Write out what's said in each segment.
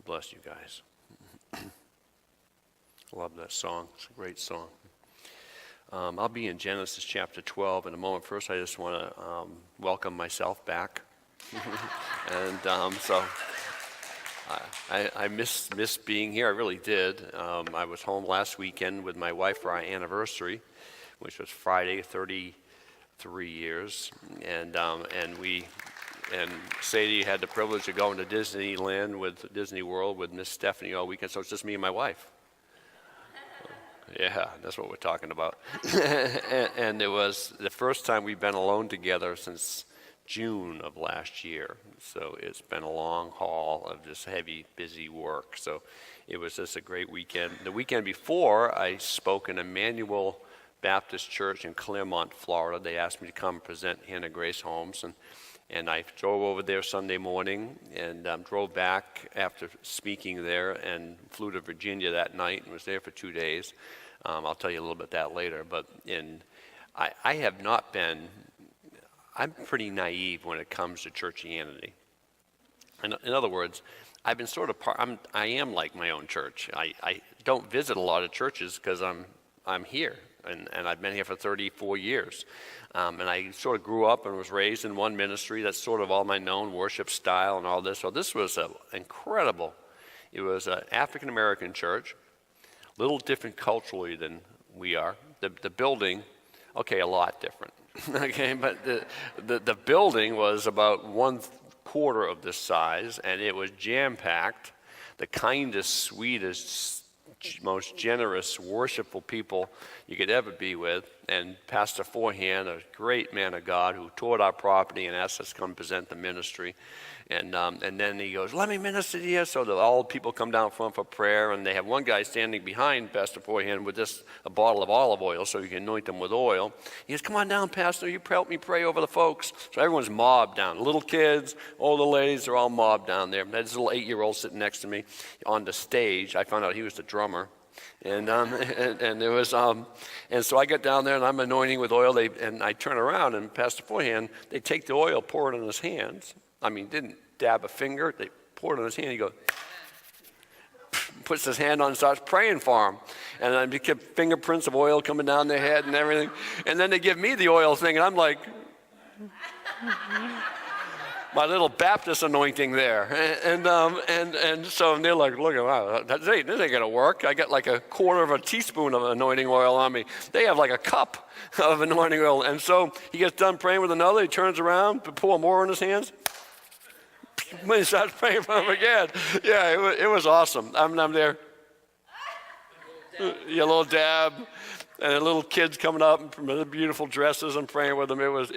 Bless you guys. I love that song. It's a great song. I'll be in Genesis chapter 12 in a moment. First, I just want to welcome myself back. And so I miss being here. I really did. I was home last weekend with my wife for our anniversary, which was Friday, 33 years. And Sadie had the privilege of going to Disneyland with Disney World with Miss Stephanie all weekend. So it's just me and my wife. Yeah, that's what we're talking about. and it was the first time we've been alone together since June of last year. So it's been a long haul of just heavy, busy work. So it was just a great weekend. The weekend before, I spoke in Emmanuel Baptist Church in Claremont, Florida. They asked me to come present Hannah Grace Holmes. And I drove over there Sunday morning and drove back after speaking there and flew to Virginia that night and was there for 2 days. I'll tell you a little bit that later. But I have not been, I'm pretty naive when it comes to churchianity. In other words, I've been sort of, I am like my own church. I don't visit a lot of churches because I'm here. And I've been here for 34 years. And I sort of grew up and was raised in one ministry. That's sort of all my known worship style and all this. So this was incredible. It was an African-American church, a little different culturally than we are. The building, okay, a lot different. Okay, but the building was about 1/4 of this size, and it was jam-packed. The kindest, sweetest, most generous, worshipful people you could ever be with. And Pastor Forehand, a great man of God who toured our property and asked us to come present the ministry. And then he goes, let me minister to you. So all people come down front for prayer, and they have one guy standing behind Pastor Forehand with just a bottle of olive oil so you can anoint them with oil. He goes, come on down, Pastor, you help me pray over the folks. So everyone's mobbed down. Little kids, older ladies, they're all mobbed down there. There's a little 8-year-old sitting next to me on the stage. I found out he was the drummer. And there was and so I get down there and I'm anointing with oil. And I turn around and Pastor Forehand, they take the oil, pour it on his hands. I mean, didn't dab a finger. They poured it on his hand. He goes, puts his hand on and starts praying for him. And then they kept fingerprints of oil coming down their head and everything. And then they give me the oil thing, and I'm like, my little Baptist anointing there. And so they're like, look, wow, this ain't gonna work. I got like 1/4 of a teaspoon of anointing oil on me. They have like a cup of anointing oil. And so he gets done praying with another. He turns around, pour more in his hands. When he starts praying for him again. Yeah, it was awesome. I'm there. Yeah, a little dab. And the little kids coming up in the beautiful dresses and praying with them. It was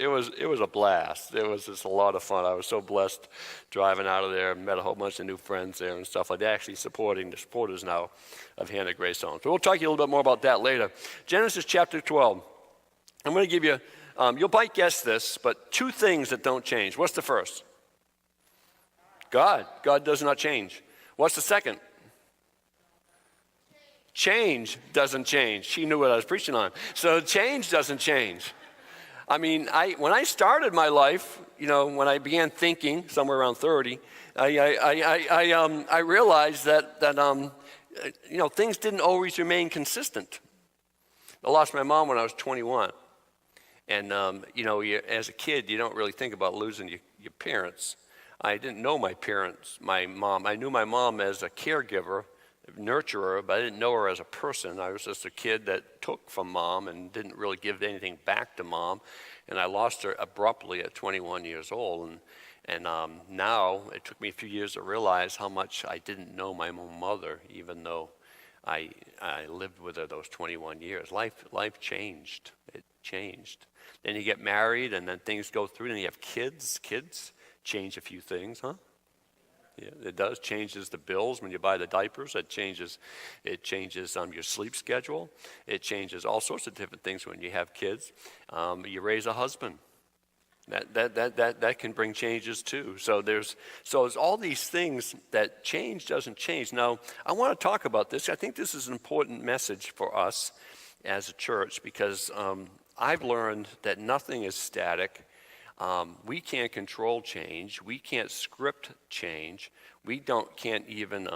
a blast. It was just a lot of fun. I was so blessed driving out of there. Met a whole bunch of new friends there and stuff like that. Actually supporting the supporters now of Hannah Grace Holmes. So we'll talk to you a little bit more about that later. Genesis chapter 12. I'm going to give you, you'll might guess this, but 2 things that don't change. What's the first? God. God does not change. What's the second? Change doesn't change. She knew what I was preaching on. So change doesn't change. I mean, when I started my life, when I began thinking somewhere around 30, I realized that things didn't always remain consistent. I lost my mom when I was 21. And, as a kid, you don't really think about losing your parents. I didn't know my parents, my mom. I knew my mom as a caregiver, nurturer, but I didn't know her as a person. I was just a kid that took from mom and didn't really give anything back to mom. And I lost her abruptly at 21 years old. And now it took me a few years to realize how much I didn't know my own mother, even though I lived with her those 21 years. Life changed. It changed. Then you get married, and then things go through, and you have kids. Kids change a few things, huh? Yeah, it does. Changes the bills when you buy the diapers. It changes your sleep schedule. It changes all sorts of different things when you have kids. You raise a husband. That can bring changes too. So there's all these things that change doesn't change. Now, I want to talk about this. I think this is an important message for us as a church because I've learned that nothing is static. We can't control change. We can't script change. We can't even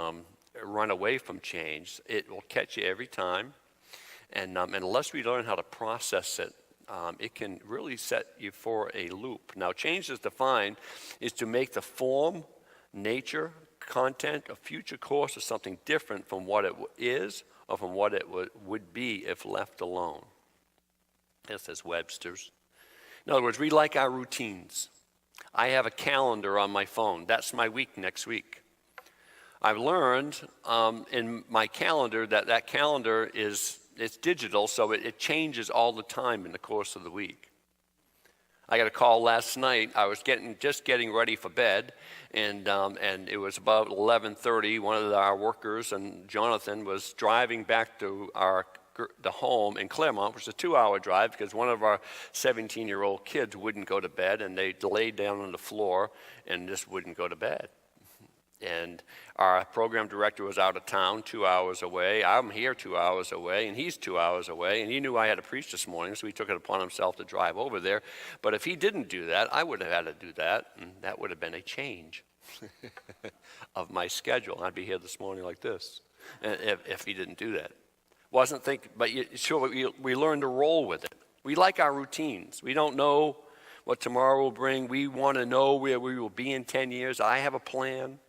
run away from change. It will catch you every time. And unless we learn how to process it, it can really set you for a loop. Now, change is defined is to make the form, nature, content, or future course of something different from what it is or from what it would be if left alone. This is Webster's. In other words, we like our routines. I have a calendar on my phone. That's my week next week. I've learned in my calendar that calendar it's digital, so it changes all the time in the course of the week. I got a call last night. I was just getting ready for bed, and it was about 11:30. One of our workers, and Jonathan, was driving back to the home in Claremont, which is a 2-hour drive because one of our 17-year-old kids wouldn't go to bed, and they laid down on the floor and just wouldn't go to bed. And our program director was out of town 2 hours away. I'm here 2 hours away, and he's 2 hours away. And he knew I had to preach this morning, so he took it upon himself to drive over there. But if he didn't do that, I would have had to do that, and that would have been a change of my schedule. I'd be here this morning like this if he didn't do that. We learn to roll with it. We like our routines. We don't know what tomorrow will bring. We want to know where we will be in 10 years. I have a plan.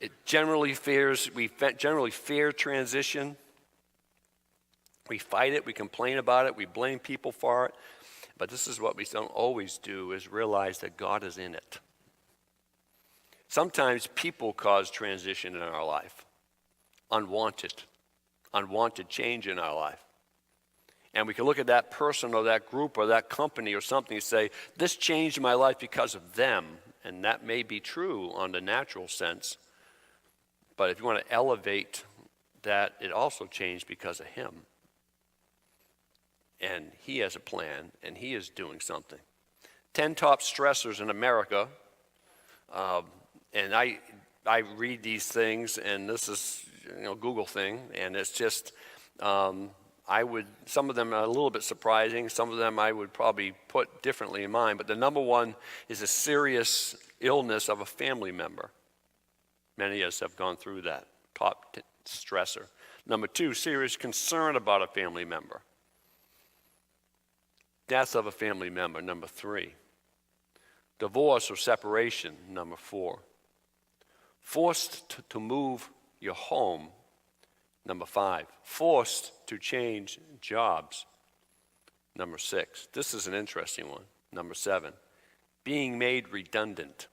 We generally fear transition. We fight it, we complain about it, we blame people for it. But this is what we don't always do, is realize that God is in it. Sometimes people cause transition in our life. Unwanted change in our life. And we can look at that person or that group or that company or something and say, this changed my life because of them. And that may be true on the natural sense. But if you want to elevate that, it also changed because of him. And he has a plan, and he is doing something. 10 top stressors in America. And I read these things, and this is Google thing, and it's just some of them are a little bit surprising. Some of them I would probably put differently in mind. But the number one is a serious illness of a family member. Many of us have gone through that top stressor. Number two, serious concern about a family member. Death of a family member, number three. Divorce or separation, number four. Forced to move your home, number five. Forced to change jobs, number six. This is an interesting one, number seven. Being made redundant.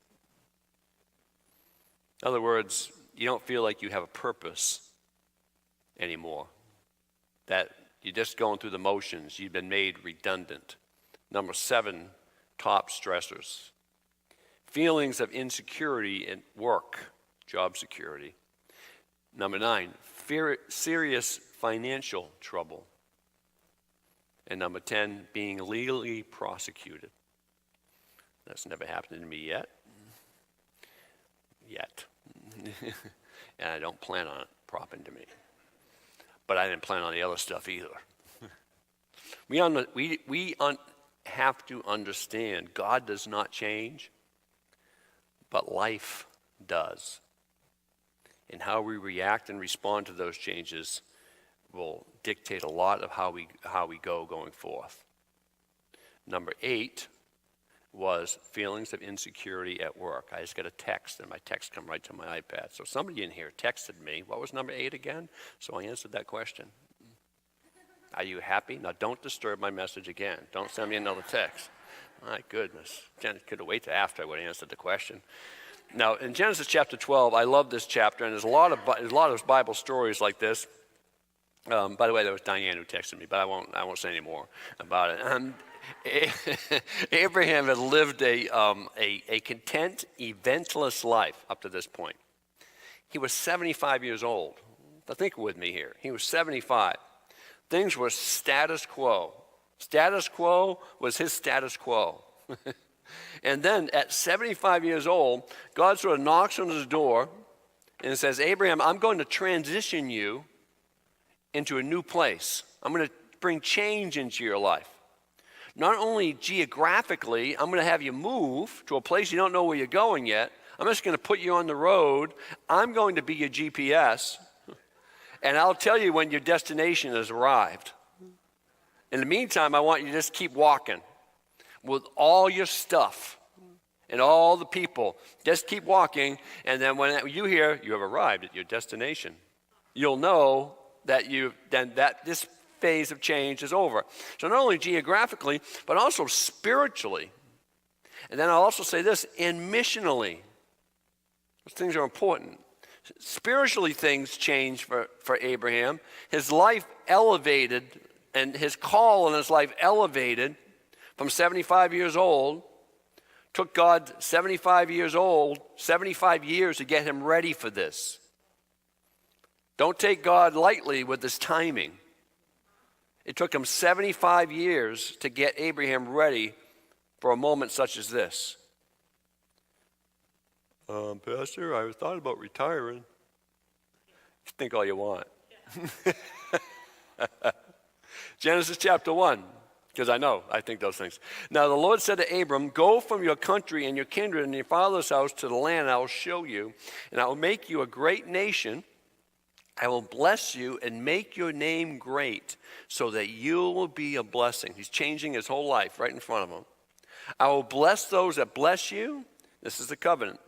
In other words, you don't feel like you have a purpose anymore. That you're just going through the motions. You've been made redundant. Number seven, top stressors. Feelings of insecurity at work, job security. Number nine, serious financial trouble. And number 10, being legally prosecuted. That's never happened to me yet. And I don't plan on it happening to me. But I didn't plan on the other stuff either. We have to understand God does not change, but life does. And how we react and respond to those changes will dictate a lot of how we go going forth. Number 8 was feelings of insecurity at work. I just got a text, and my text come right to my iPad. So somebody in here texted me. What was number 8 again? So I answered that question. Are you happy? Now, don't disturb my message again. Don't send me another text. My goodness. Jen could have waited after I would have answered the question. Now, in Genesis chapter 12, I love this chapter, and there's a lot of Bible stories like this. By the way, that was Diane who texted me, but I won't say any more about it. Abraham had lived a content, eventless life up to this point. He was 75 years old. Now think with me here. He was 75. Things were status quo. Status quo was his status quo. And then at 75 years old, God sort of knocks on his door and says, Abraham, I'm going to transition you into a new place. I'm going to bring change into your life. Not only geographically, I'm going to have you move to a place you don't know where you're going yet. I'm just going to put you on the road. I'm going to be your GPS, and I'll tell you when your destination has arrived. In the meantime, I want you to just keep walking with all your stuff and all the people. Just keep walking, and then when you hear you have arrived at your destination, you'll know that this phase of change is over. So not only geographically, but also spiritually. And then I'll also say this, and missionally. Those things are important. Spiritually, things changed for Abraham. His life elevated, and his call in his life elevated from 75 years old. Took God 75 years to get him ready for this. Don't take God lightly with his timing. It took him 75 years to get Abraham ready for a moment such as this. Pastor, I thought about retiring. Think all you want. Genesis chapter 1, because I think those things. Now the Lord said to Abram, go from your country and your kindred and your father's house to the land I will show you, and I will make you a great nation. I will bless you and make your name great so that you will be a blessing. He's changing his whole life right in front of him. I will bless those that bless you. This is the covenant.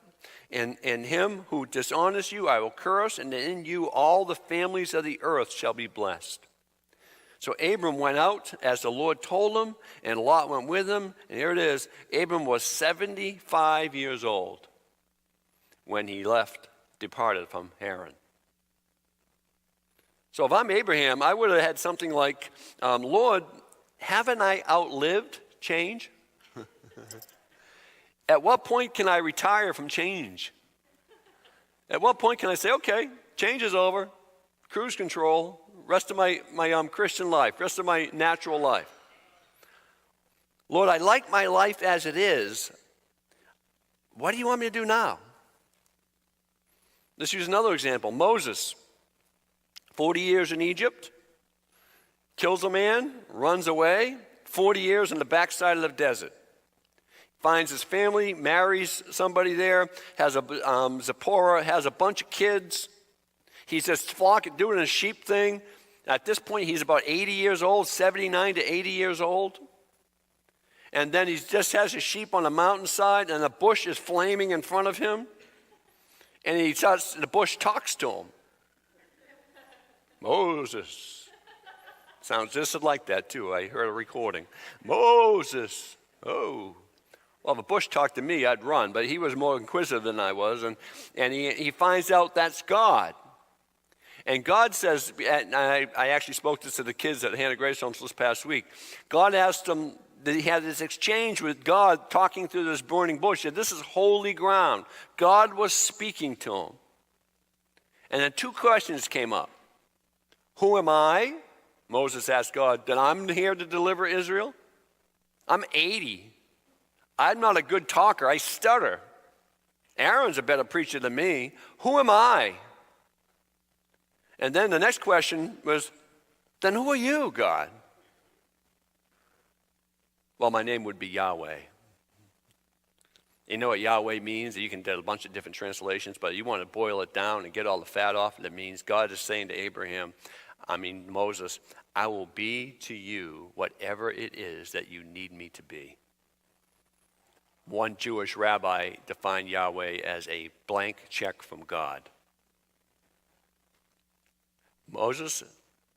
And him who dishonors you I will curse, and in you all the families of the earth shall be blessed. So Abram went out as the Lord told him, and Lot went with him. And here it is. Abram was 75 years old when he departed from Haran. So if I'm Abraham, I would have had something like, Lord, haven't I outlived change? At what point can I retire from change? At what point can I say, okay, change is over, cruise control, rest of my Christian life, rest of my natural life. Lord, I like my life as it is. What do you want me to do now? Let's use another example. Moses, 40 years in Egypt, kills a man, runs away, 40 years in the backside of the desert. Finds his family, marries somebody there, has Zipporah, has a bunch of kids. He's just doing a sheep thing. At this point, he's about 80 years old, 79 to 80 years old. And then he just has his sheep on a mountainside, and a bush is flaming in front of him. And the bush talks to him. Moses. Sounds just like that, too. I heard a recording. Moses. Oh. Well, if a bush talked to me, I'd run, but he was more inquisitive than I was, and he finds out that's God. And God says, and I actually spoke this to the kids at Hannah Grace Homes this past week. God asked them, he had this exchange with God talking through this burning bush. Said, this is holy ground. God was speaking to him. And then two questions came up. Who am I? Moses asked God, that I'm here to deliver Israel? I'm 80. I'm not a good talker. I stutter. Aaron's a better preacher than me. Who am I? And then the next question was, then who are you, God? Well, my name would be Yahweh. You know what Yahweh means? You can do a bunch of different translations, but you want to boil it down and get all the fat off. That means God is saying to Moses, I will be to you whatever it is that you need me to be. One Jewish rabbi defined Yahweh as a blank check from God. Moses,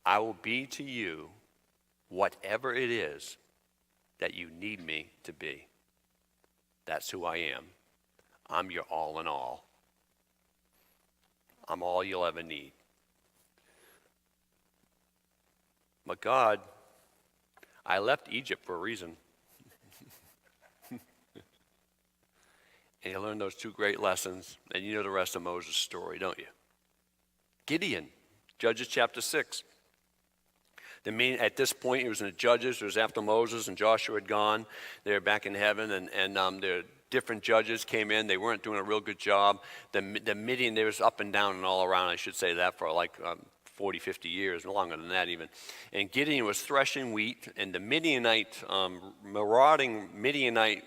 I will be to you whatever it is that you need me to be. That's who I am. I'm your all in all. I'm all you'll ever need. But God, I left Egypt for a reason. And you learn those two great lessons, and you know the rest of Moses' story, don't you? Gideon, Judges chapter 6. At this point, he was in the Judges. It was after Moses and Joshua had gone. They were back in heaven, and the different judges came in. They weren't doing a real good job. The Midian, they was up and down and all around. I should say that for 40, 50 years, longer than that even. And Gideon was threshing wheat, and the marauding Midianite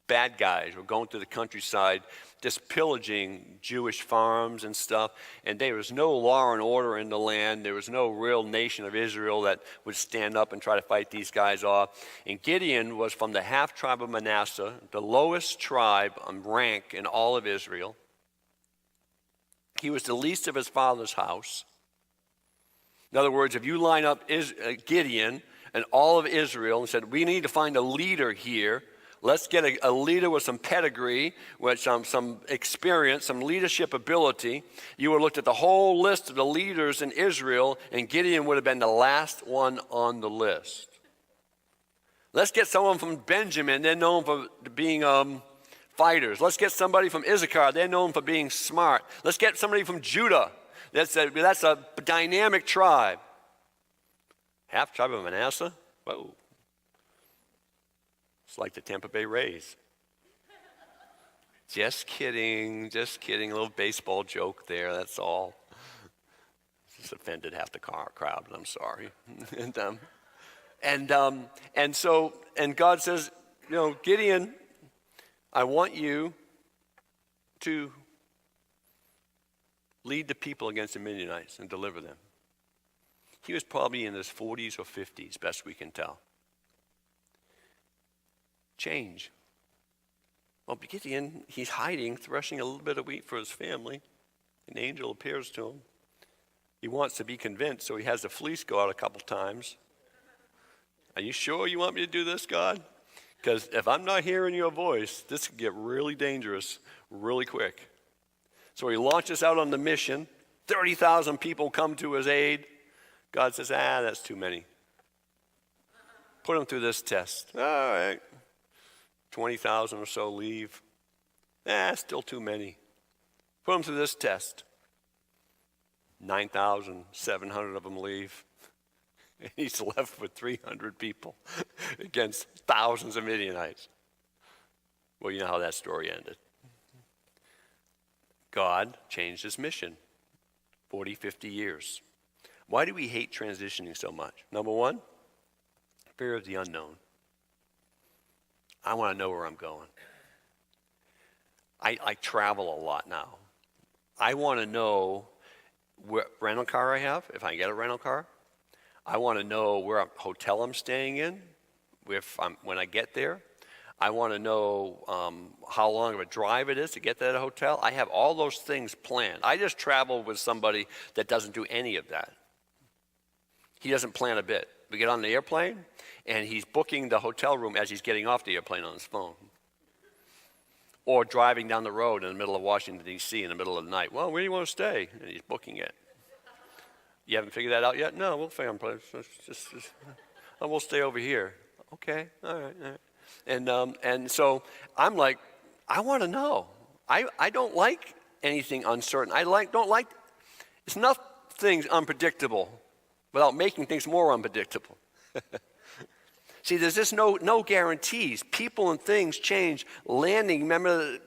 bad guys were going through the countryside, just pillaging Jewish farms and stuff. And there was no law and order in the land. There was no real nation of Israel that would stand up and try to fight these guys off. And Gideon was from the half tribe of Manasseh, the lowest tribe on rank in all of Israel. He was the least of his father's house. In other words, if you line up Gideon and all of Israel and said, we need to find a leader here, let's get a leader with some pedigree, with some experience, some leadership ability. You would have looked at the whole list of the leaders in Israel, and Gideon would have been the last one on the list. Let's get someone from Benjamin. They're known for being fighters. Let's get somebody from Issachar. They're known for being smart. Let's get somebody from Judah. That's a dynamic tribe. Half tribe of Manasseh? Whoa. It's like the Tampa Bay Rays. Just kidding. A little baseball joke there, that's all. Just offended half the crowd, and I'm sorry. and God says, Gideon, I want you to lead the people against the Midianites and deliver them. He was probably in his 40s or 50s, best we can tell. Change. Well, Gideon, he's hiding, threshing a little bit of wheat for his family. An angel appears to him. He wants to be convinced, so he has the fleece go out a couple times. Are you sure you want me to do this, God? Because if I'm not hearing your voice, this could get really dangerous really quick. So he launches out on the mission. 30,000 people come to his aid. God says, that's too many. Put him through this test. All right. 20,000 or so leave. Still too many. Put them through this test. 9,700 of them leave. And he's left with 300 people against thousands of Midianites. Well, you know how that story ended. God changed his mission. 40, 50 years. Why do we hate transitioning so much? Number one, fear of the unknown. I want to know where I'm going. I travel a lot now. I want to know what rental car I have, if I get a rental car. I want to know where hotel I'm staying in when I get there. I want to know how long of a drive it is to get to that hotel. I have all those things planned. I just travel with somebody that doesn't do any of that. He doesn't plan a bit. We get on the airplane, and he's booking the hotel room as he's getting off the airplane on his phone. Or driving down the road in the middle of Washington, D.C. in the middle of the night. Well, where do you want to stay? And he's booking it. You haven't figured that out yet? No, we'll figure out a place. We'll stay over here. Okay, all right. And so I'm like, I want to know. I don't like anything uncertain. It's nothing's unpredictable without making things more unpredictable. See, there's just no guarantees. People and things change. Landing, remember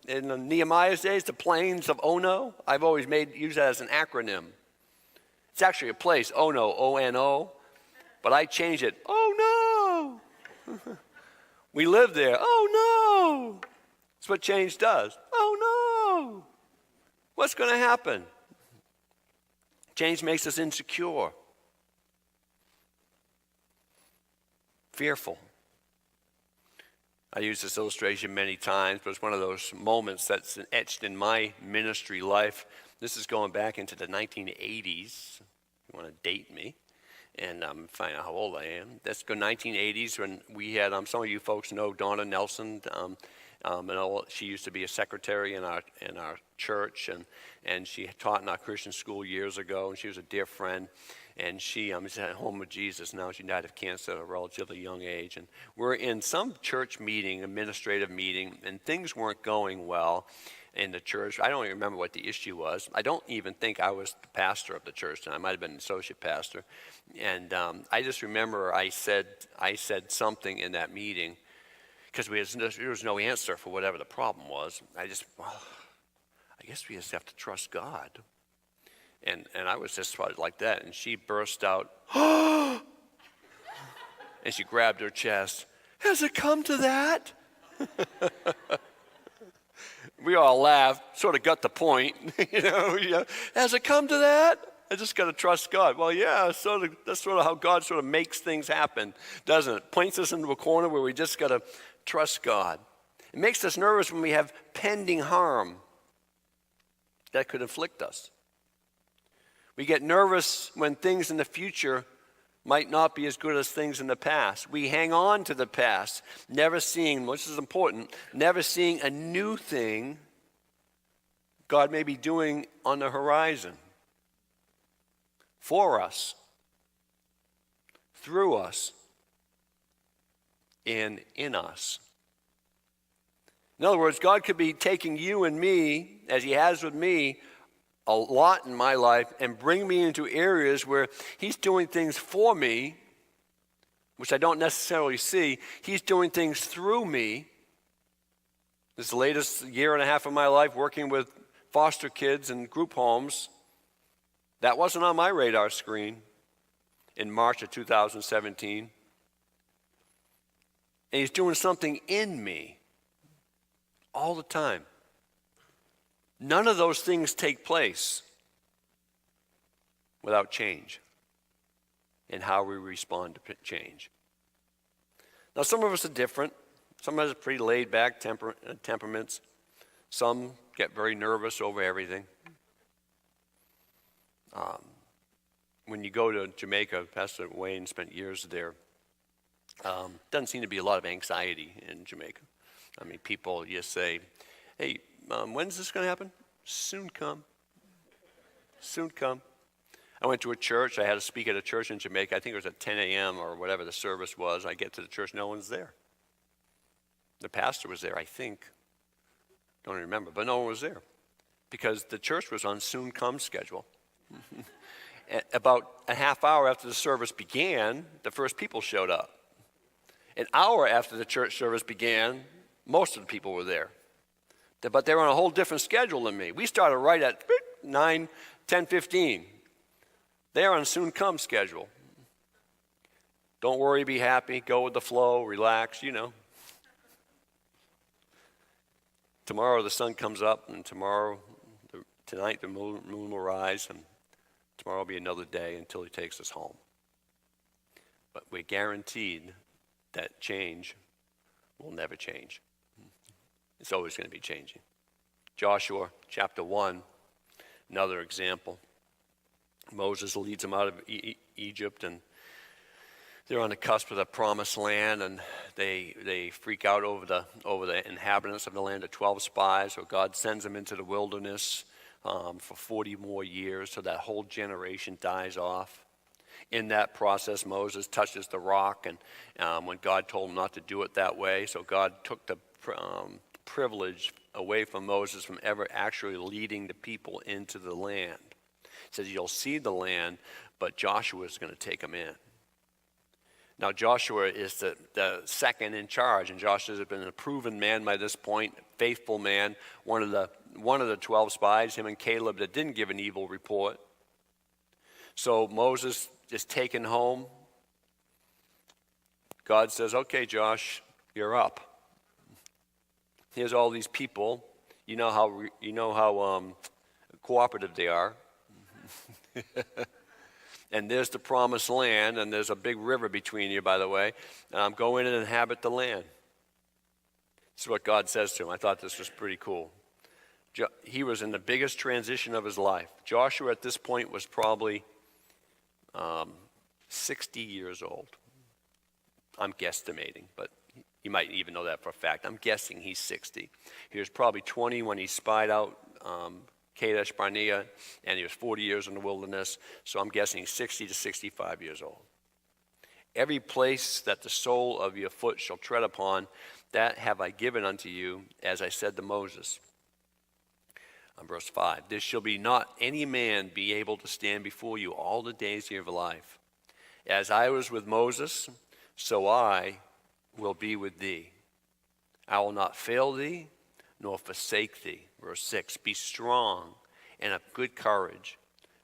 in Nehemiah's days, the plains of Ono? I've always used that as an acronym. It's actually a place, Ono, O-N-O, but I changed it, oh no. We live there, oh no. That's what change does, oh no. What's going to happen? Change makes us insecure, fearful. I use this illustration many times, but it's one of those moments that's etched in my ministry life. This is going back into the 1980s. You want to date me, and find out how old I am. That's the 1980s when we had, some of you folks know Donna Nelson. She used to be a secretary in our church, and she taught in our Christian school years ago, and she was a dear friend. And she's at home with Jesus now. She died of cancer at a relatively young age. And we're in some church meeting, administrative meeting, and things weren't going well in the church. I don't even remember what the issue was. I don't even think I was the pastor of the church, and I might have been an associate pastor. And I just remember I said something in that meeting because there was no answer for whatever the problem was. I guess we just have to trust God. And I was just like that, and she burst out, and she grabbed her chest. Has it come to that? We all laughed, sort of got the point, Has it come to that? I just got to trust God. Well, yeah, that's sort of how God sort of makes things happen, doesn't it? Points us into a corner where we just got to trust God. It makes us nervous when we have pending harm that could inflict us. We get nervous when things in the future might not be as good as things in the past. We hang on to the past, never seeing, which is important, never seeing a new thing God may be doing on the horizon for us, through us, and in us. In other words, God could be taking you and me, as he has with me, a lot in my life, and bring me into areas where he's doing things for me, which I don't necessarily see. He's doing things through me. This is the latest year and a half of my life working with foster kids and group homes. That wasn't on my radar screen in March of 2017. And he's doing something in me all the time. None of those things take place without change and how we respond to change. Now, some of us are different. Some of us are pretty laid-back temperaments. Some get very nervous over everything. When you go to Jamaica, Pastor Wayne spent years there. Doesn't seem to be a lot of anxiety in Jamaica. I mean, people just say, hey, when's this going to happen? Soon come. Soon come. I went to a church. I had to speak at a church in Jamaica. I think it was at 10 a.m. or whatever the service was. I get to the church, no one's there. The pastor was there, I think. Don't remember, but no one was there because the church was on soon come schedule. About a half hour after the service began, the first people showed up. An hour after the church service began, most of the people were there. But they were on a whole different schedule than me. We started right at 9, 10:15. They're on soon come schedule. Don't worry, be happy, go with the flow, relax, Tomorrow the sun comes up, and tonight the moon will rise, and tomorrow will be another day until he takes us home. But we're guaranteed that change will never change. It's always going to be changing. Joshua chapter 1, another example. Moses leads them out of Egypt, and they're on the cusp of the promised land, and they freak out over the inhabitants of the land, the 12 spies. So God sends them into the wilderness for 40 more years, so that whole generation dies off. In that process, Moses touches the rock, and when God told him not to do it that way, so God took the privilege away from Moses from ever actually leading the people into the land. He says, you'll see the land, but Joshua is going to take them in. Now, Joshua is the second in charge, and Joshua has been a proven man by this point, faithful man, one of the 12 spies, him and Caleb, that didn't give an evil report. So Moses is taken home. God says, okay, Josh, you're up. Here's all these people. You know how cooperative they are. And there's the promised land, and there's a big river between you, by the way. Go in and inhabit the land. This is what God says to him. I thought this was pretty cool. He was in the biggest transition of his life. Joshua at this point was probably 60 years old. I'm guesstimating, but you might even know that for a fact. I'm guessing he's 60. He was probably 20 when he spied out Kadesh Barnea, and he was 40 years in the wilderness, so I'm guessing 60 to 65 years old. Every place that the sole of your foot shall tread upon, that have I given unto you, as I said to Moses. Verse 5, there shall be not any man be able to stand before you all the days of your life. As I was with Moses, so I will be with thee. I will not fail thee, nor forsake thee. Verse 6, be strong and of good courage.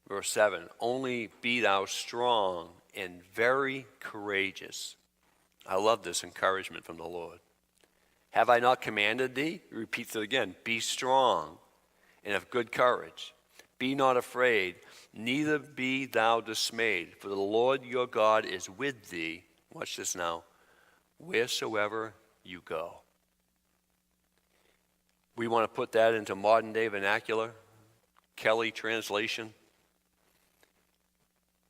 Verse 7, only be thou strong and very courageous. I love this encouragement from the Lord. Have I not commanded thee? He repeats it again. Be strong and of good courage. Be not afraid, neither be thou dismayed, for the Lord your God is with thee. Watch this now. Wheresoever you go. We want to put that into modern day vernacular. Kelley translation.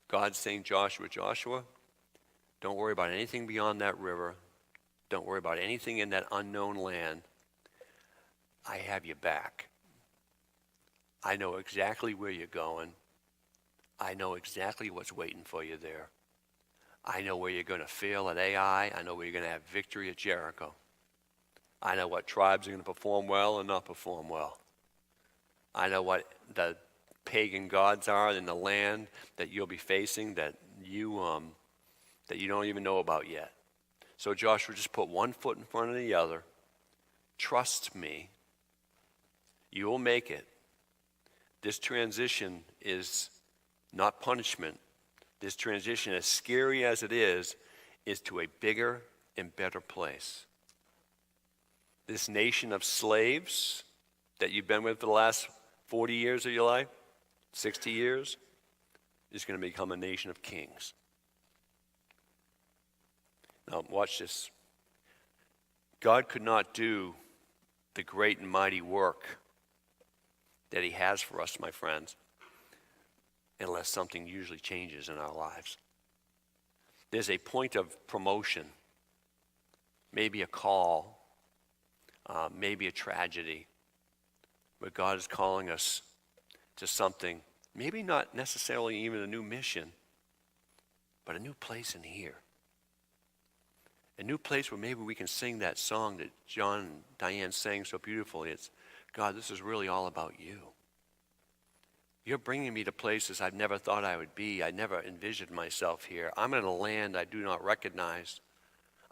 God's saying, Joshua, don't worry about anything beyond that river. Don't worry about anything in that unknown land. I have you back. I know exactly where you're going. I know exactly what's waiting for you there. I know where you're going to fail at Ai. I know where you're going to have victory at Jericho. I know what tribes are going to perform well and not perform well. I know what the pagan gods are in the land that you'll be facing that you don't even know about yet. So Joshua, just put one foot in front of the other. Trust me. You will make it. This transition is not punishment. This transition, as scary as it is to a bigger and better place. This nation of slaves that you've been with for the last 40 years of your life, 60 years, is going to become a nation of kings. Now, watch this. God could not do the great and mighty work that he has for us, my friends, unless something usually changes in our lives. There's a point of promotion, maybe a call, maybe a tragedy, where God is calling us to something, maybe not necessarily even a new mission, but a new place in here. A new place where maybe we can sing that song that John and Diane sang so beautifully. It's, God, this is really all about you. You're bringing me to places I've never thought I would be. I never envisioned myself here. I'm in a land I do not recognize.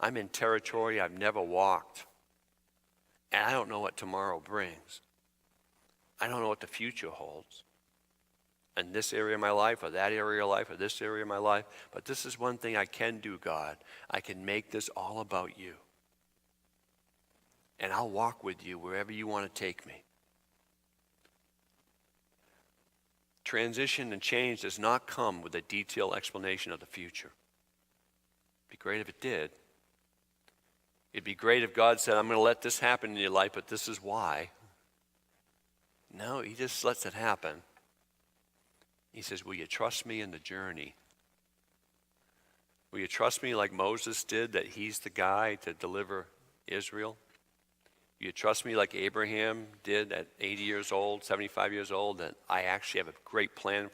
I'm in territory I've never walked. And I don't know what tomorrow brings. I don't know what the future holds. In this area of my life, or that area of life, or this area of my life. But this is one thing I can do, God. I can make this all about you. And I'll walk with you wherever you want to take me. Transition and change does not come with a detailed explanation of the future. It'd be great if it did. It'd be great if God said, I'm going to let this happen in your life, but this is why. No, he just lets it happen. He says, will you trust me in the journey? Will you trust me like Moses did, that he's the guy to deliver Israel? Will you trust me like Abraham did at 80 years old, 75 years old, that I actually have a great plan